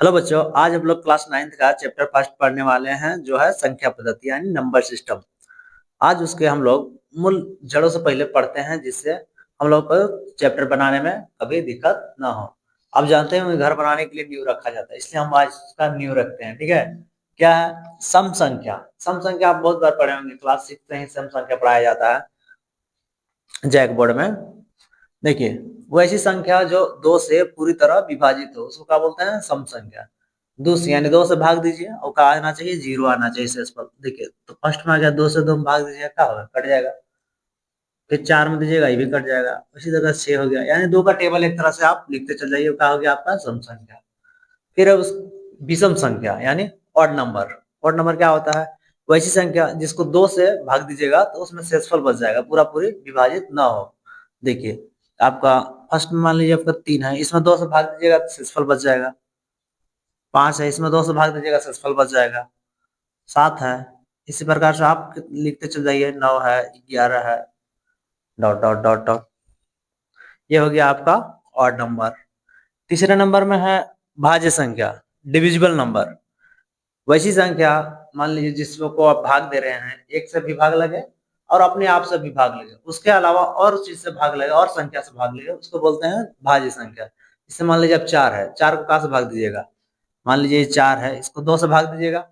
Hello बच्चों, आज हम लोग क्लास 9th का चैप्टर फर्स्ट पढ़ने वाले हैं जो है संख्या पद्धति यानी नंबर सिस्टम। आज उसके हम लोग मूल जड़ों से पहले पढ़ते हैं जिससे हम लोग को चैप्टर बनाने में कभी दिक्कत ना हो। आप जानते हैं घर बनाने के लिए नींव रखा जाता है, इसलिए हम आज इसका नींव रखते हैं। ठीक है, क्या है सम संख्या। सम संख्या आप बहुत बार पढ़े होंगे, क्लास 6 से ही सम संख्या पढ़ाया जाता है जैक बोर्ड में। देखिए, वो ऐसी संख्या जो दो से पूरी तरह विभाजित हो उसको क्या बोलते हैं, सम संख्या। दो से यानी दो से भाग दीजिए और क्या आना चाहिए, जीरो आना चाहिए शेषफल। देखिए तो फर्स्ट में आ गया, दो से दो में भाग दीजिए क्या होगा, कट जाएगा। फिर चार में दीजिएगा, ये भी कट जाएगा। उसी तरह 6 हो गया, यानी दो का टेबल एक तरह से आप लिखते चल जाइए, क्या हो गया आपका सम संख्या। फिर है उस विषम संख्या यानी ऑड नंबर। ऑड नंबर क्या होता है, वैसी संख्या जिसको दो से भाग दीजिएगा तो उसमें शेषफल बच जाएगा, पूरा पूरी विभाजित ना हो। देखिए आपका फर्स्ट में मान लीजिए आपका 3 है, इसमें दो से भाग दीजिएगा तो शेषफल बच जाएगा। 5 है, इसमें दो से भाग दीजिएगा शेषफल बच जाएगा। 7 है, इसी प्रकार से आप लिखते चल जाइए। 9 है, 11 है, डॉट डॉट डॉट डॉट। ये हो गया आपका ऑड नंबर। तीसरे नंबर में है भाज्य संख्या, डिविजिबल नंबर। वैसी संख्या मान लीजिए जिसको आप भाग दे रहे हैं, एक से भी भाग लगे और अपने आप से भी भाग लगे, उसके अलावा और चीज से भाग लगे और संख्या से भाग लगे, उसको बोलते हैं भाज्य संख्या। इससे मान लीजिए अब 4 है, 4 को कहाँ से भाग दीजिएगा, मान लीजिए 4 है, इसको 2 से भाग दीजिएगा,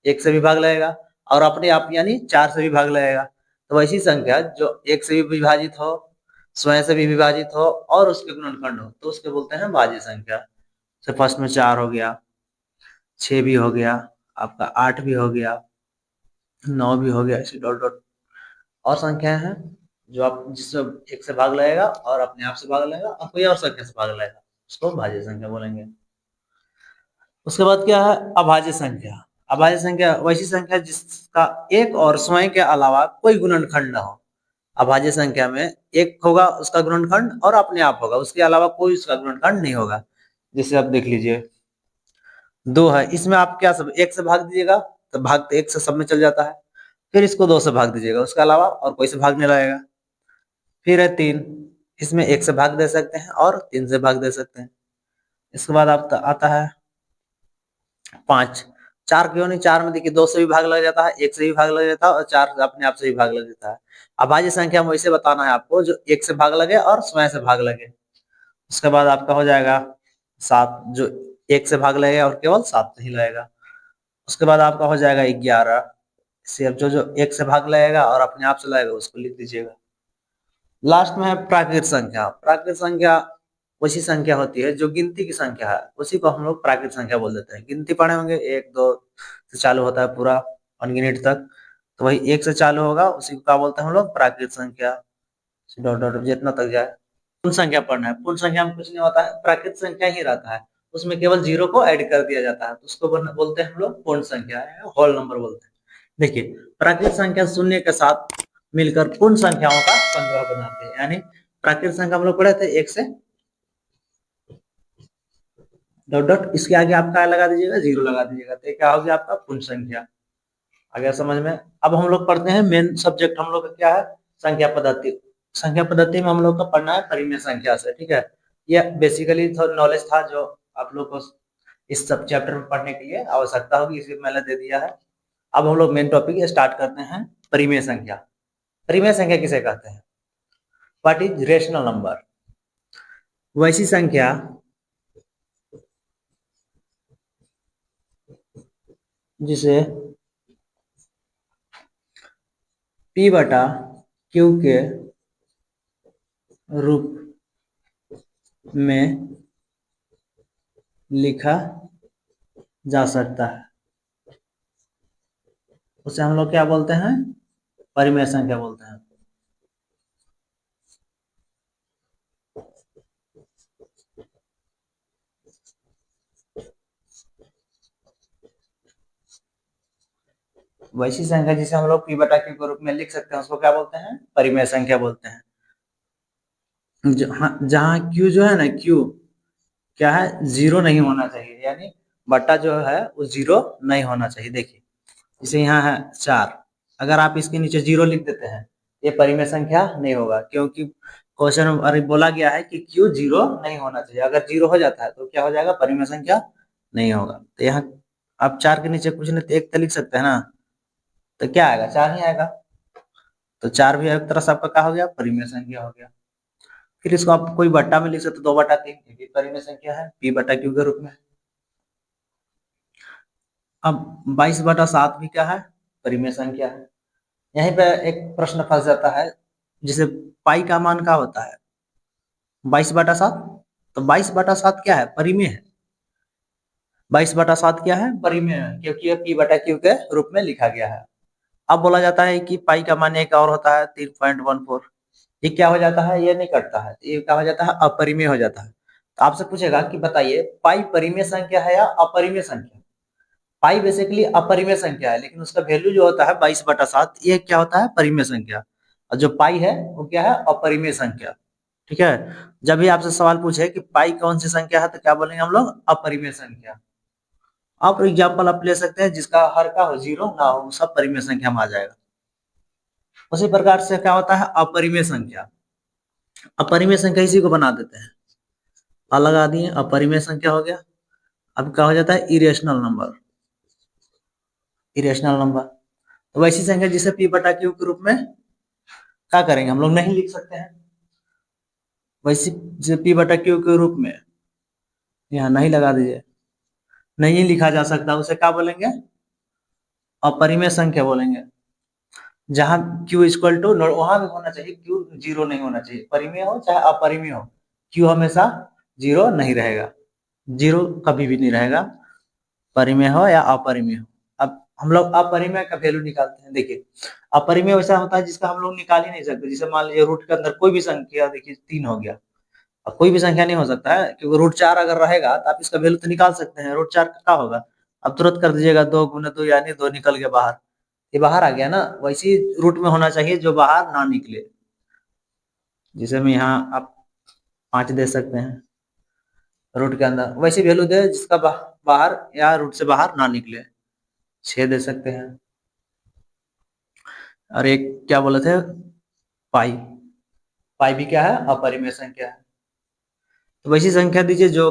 एक से भी भाग लगेगा और अपने आप यानी 4 से भी भाग लगेगा। तो वैसी संख्या जो एक से भी विभाजित हो, स्वयं से भी विभाजित हो और उसके गुणनखंड हो, तो उसके बोलते हैं भाज्य संख्या। तो फर्स्ट में 4 हो गया, 6 भी हो गया, आपका 8 भी हो गया, 9 भी हो गया, ऐसे डॉट डॉट। और संख्याएं हैं जो आप जिससे एक से भाग लगेगा और अपने आप से भाग लगेगा और कोई और संख्या से भाग लगेगा, उसको भाज्य संख्या बोलेंगे। उसके बाद क्या है अभाज्य संख्या। अभाज्य संख्या वैसी संख्या जिसका एक और स्वयं के अलावा कोई गुणनखंड न हो। अभाज्य संख्या में एक होगा उसका गुणनखंड और अपने आप होगा, उसके अलावा कोई उसका गुणनखंड नहीं होगा। जैसे आप देख लीजिए 2 है, इसमें आप क्या सब एक से भाग दीजिएगा तो भाग तो एक से सब में चल जाता है। फिर इसको 2 से भाग दीजिएगा, उसके अलावा और कोई से भाग नहीं लगेगा। फिर है 3, इसमें एक से भाग दे सकते हैं और 3 से भाग दे सकते हैं। इसके बाद आप आता है 5। 4 क्यों नहीं, 4 में देखिए 2 से भी भाग लग जाता है, एक से भी भाग लग जाता है और 4 अपने आप से भी भाग लग जाता है। अभाज्य संख्या में वैसे बताना है आपको जो एक से भाग लगे और स्वयं से भाग लगे। उसके बाद आपका हो जाएगा 7, जो एक से भाग लगेगा और केवल 7 नहीं लगेगा। उसके बाद आपका हो जाएगा 11, सिर्फ जो जो एक से भाग लगेगा और अपने आप से लगेगा उसको लिख दीजिएगा। लास्ट में है प्राकृत संख्या। प्राकृत संख्या वैसी संख्या होती है जो गिनती की संख्या है, उसी को हम लोग प्राकृत संख्या बोल देते हैं। गिनती पढ़े होंगे, 1 2 से चालू होता है पूरा अनगिनत तक, तो वही 1 से चालू होगा, उसी को क्या बोलते हैं हम लोग प्राकृत संख्या। डॉट डॉट जितना तक जाए। पूर्ण संख्या पढ़ना है, पूर्ण संख्या में कुछ नहीं होता है, प्राकृत संख्या ही रहता है, उसमें केवल जीरो को ऐड कर दिया जाता है, तो उसको बोलते हैं हम लोग पूर्ण संख्या, होल नंबर बोलते हैं। देखिए प्राकृत संख्या शून्य के साथ मिलकर पूर्ण संख्याओं का संग्रह बनाते हैं। यानी प्राकृत संख्या हम लोग पढ़े थे 1 से डॉट डॉट, इसके आगे आप क्या लगा दीजिएगा, जीरो लगा दीजिएगा, तो क्या हो गया आपका पूर्ण संख्या। आ गया समझ में। अब हम लोग पढ़ते हैं मेन सब्जेक्ट हम लोग का क्या है, संख्या पद्धति। संख्या पद्धति में हम लोग का पढ़ना है परिमेय संख्या से। ठीक है, ये बेसिकली नॉलेज था जो आप लोग को इस सब चैप्टर में पढ़ने के लिए आवश्यकता होगी, इसलिए मैंने दे दिया है। अब हम लोग मेन टॉपिक स्टार्ट करते हैं, परिमेय संख्या। परिमेय संख्या किसे कहते हैं, व्हाट इज रेशनल नंबर। वैसी संख्या जिसे P बटा Q के रूप में लिखा जा सकता है, उसे हम लोग क्या बोलते हैं, परिमेय संख्या बोलते हैं। वैसी संख्या जिसे हम लोग P बटा Q के रूप में लिख सकते हैं उसको क्या बोलते हैं, परिमेय संख्या बोलते हैं। जहां Q जो है ना, Q क्या है, जीरो नहीं होना चाहिए, यानी बटा जो है वो जीरो नहीं होना चाहिए। देखिए जैसे यहाँ है 4, अगर आप इसके नीचे जीरो लिख देते हैं ये परिमेय संख्या नहीं होगा, क्योंकि क्वेश्चन में बोला गया है कि Q जीरो नहीं होना चाहिए। अगर जीरो हो जाता है तो क्या हो जाएगा, परिमेय संख्या नहीं होगा। तो यहाँ आप 4 के नीचे कुछ नहीं तो 1 तो लिख सकते हैं ना, तो क्या आएगा 4 ही आएगा। तो 4 भी एक तरह से आपका क्या हो गया, परिमेय संख्या हो गया। फिर इसको आप कोई बट्टा में लिख सकते हो, 2/3 ये भी परिमेय संख्या है p/q के रूप में। अब 22/7 भी क्या है, परिमेय संख्या है। यहीं पे एक प्रश्न फंस जाता है, जिसे पाई का मान क्या होता है, 22/7। तो 22/7 क्या है, परिमेय है। 22/7 क्या है, परिमेय है, क्योंकि ये p/q के रूप में लिखा गया है। अब बोला जाता है कि पाई का मान एक और होता है 3.14। ये क्या हो जाता है, ये नहीं कटता है, ये क्या हो जाता है, अपरिमेय हो जाता है। तो आपसे पूछेगा कि बताइए पाई परिमेय संख्या है या अपरिमेय संख्या। पाई बेसिकली अपरिमेय संख्या है, लेकिन उसका वैल्यू जो होता है 22/7, ये क्या होता है, परिमेय संख्या। और जो पाई है वो क्या है, अपरिमेय संख्या। ठीक है। जब भी आपसे सवाल पूछे कि पाई कौन सी संख्या है, तो क्या बोलेंगे हम लोग, अपरिमेय संख्या। आप एग्जाम्पल आप ले सकते हैं जिसका हर का हो, जीरो ना हो, सब परिमेय संख्या में आ जाएगा। उसी प्रकार से क्या होता है, अपरिमेय संख्या। अपरिमेय संख्या इसी को बना देते हैं, अलग लगा दिए, अपरिमेय संख्या हो गया। अब क्या हो जाता है, इरेशनल नंबर। इरेशनल नंबर तो वैसी संख्या जिसे p/q के रूप में क्या करेंगे, हम लोग नहीं लिख सकते हैं। वैसी जिसे p/q के रूप में यहाँ नहीं लगा दीजिए, नहीं लिखा जा सकता, उसे क्या बोलेंगे, अपरिमेय संख्या बोलेंगे। जहां q इक्वल टू, वहां भी होना चाहिए q जीरो नहीं होना चाहिए, परिमेय हो चाहे अपरिमेय हो, q हमेशा जीरो नहीं रहेगा, जीरो कभी भी नहीं रहेगा, परिमेय हो या अपरिमेय हो। अब हम लोग अपरिमेय का वैल्यू निकालते हैं। देखिए अपरिमेय वैसा होता है जिसका हम लोग निकाल ही नहीं सकते। जैसे मान लीजिए रूट के अंदर कोई भी संख्या, देखिए 3 हो गया, अब कोई भी संख्या नहीं हो सकता है, क्योंकि √4 अगर रहेगा तो आप इसका वैल्यू तो निकाल सकते हैं। √4 का क्या होगा, अब तुरंत कर दीजिएगा, 2 × 2 यानी 2 निकल गया बाहर, ये बाहर आ गया ना। वैसी रूट में होना चाहिए जो बाहर ना निकले, जिसे हम यहाँ आप 5 दे सकते हैं रूट के अंदर, वैसी वैल्यू दे जिसका बाहर या रूट से बाहर ना निकले, 6 दे सकते हैं। और एक क्या बोले थे, पाई। पाई भी क्या है, अपरिमेय संख्या है। तो वैसी संख्या दीजिए जो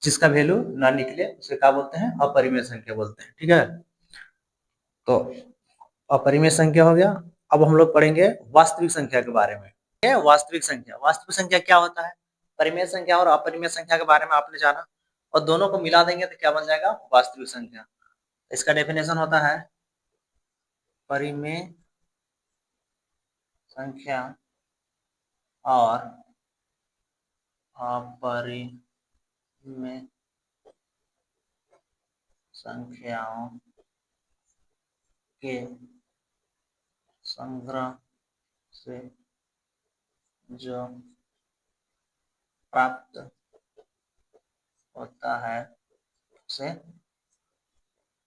जिसका वैल्यू ना निकले, उसे क्या बोलते हैं, अपरिमेय संख्या बोलते हैं। ठीक है। तो अपरिमेय संख्या हो गया। अब हम लोग पढ़ेंगे वास्तविक संख्या के बारे में। वास्तविक संख्या, वास्तविक संख्या क्या होता है, परिमेय संख्या और अपरिमेय संख्या के बारे में आपने जाना, और दोनों को मिला देंगे तो क्या बन जाएगा, वास्तविक संख्या। इसका डेफिनेशन होता है, परिमेय संख्या और अपरिमेय संख्याओं के संग्रह से जो प्राप्त होता है उसे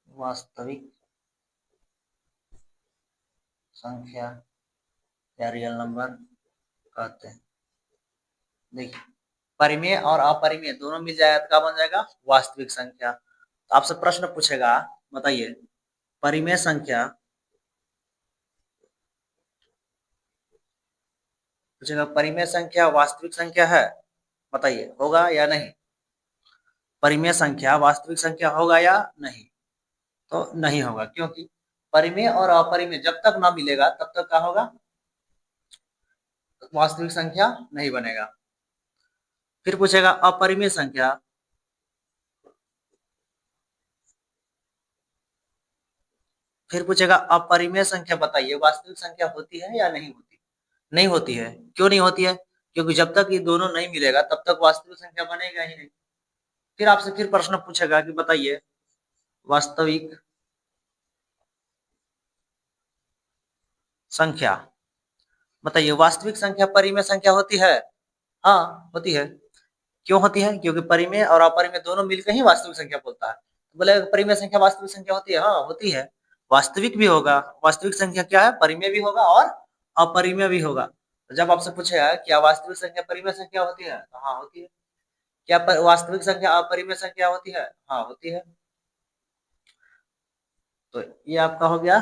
वास्तविक संख्या या रियल नंबर कहते हैं। देखिए परिमेय और अपरिमेय दोनों मिल जाएगा तो क्या बन जाएगा, वास्तविक संख्या। तो आपसे प्रश्न पूछेगा, बताइए परिमेय संख्या, पूछेगा परिमेय संख्या वास्तविक संख्या है, बताइए होगा या नहीं। परिमेय संख्या वास्तविक संख्या होगा या नहीं, तो नहीं होगा, क्योंकि परिमेय और अपरिमेय जब तक ना मिलेगा तब तक क्या होगा, वास्तविक संख्या नहीं बनेगा। फिर पूछेगा अपरिमेय संख्या, फिर पूछेगा अपरिमेय संख्या बताइए वास्तविक संख्या होती है या नहीं होती। नहीं होती है, क्यों नहीं होती है, क्योंकि जब तक ये दोनों नहीं मिलेगा तब तक वास्तविक संख्या बनेगा ही नहीं। फिर आपसे फिर प्रश्न पूछेगा कि बताइए वास्तविक संख्या, बताइए वास्तविक संख्या परिमेय संख्या होती है। हाँ होती है। क्यों होती है, क्योंकि परिमेय और अपरिमेय दोनों मिलकर ही वास्तविक संख्या बोलता है। तो बोले परिमेय संख्या वास्तविक संख्या होती है, हाँ होती है। वास्तविक भी होगा, वास्तविक संख्या क्या है, परिमेय भी होगा और अपरिमेय भी होगा। तो जब आपसे पूछेगा क्या वास्तविक संख्या परिमेय संख्या होती है, तो हाँ होती है। क्या वास्तविक संख्या अपरिमेय संख्या होती है, हाँ होती है। तो ये आपका हो गया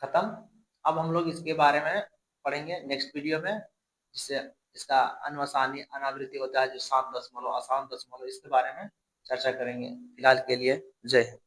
खत्म। अब हम लोग इसके बारे में पढ़ेंगे नेक्स्ट वीडियो में, जिससे इसका अन्वसानी अनावृत्ति होता है, जो 7 दशमलव, अशांत दशमलव, इसके बारे में चर्चा करेंगे। फिलहाल के लिए जय हिंद।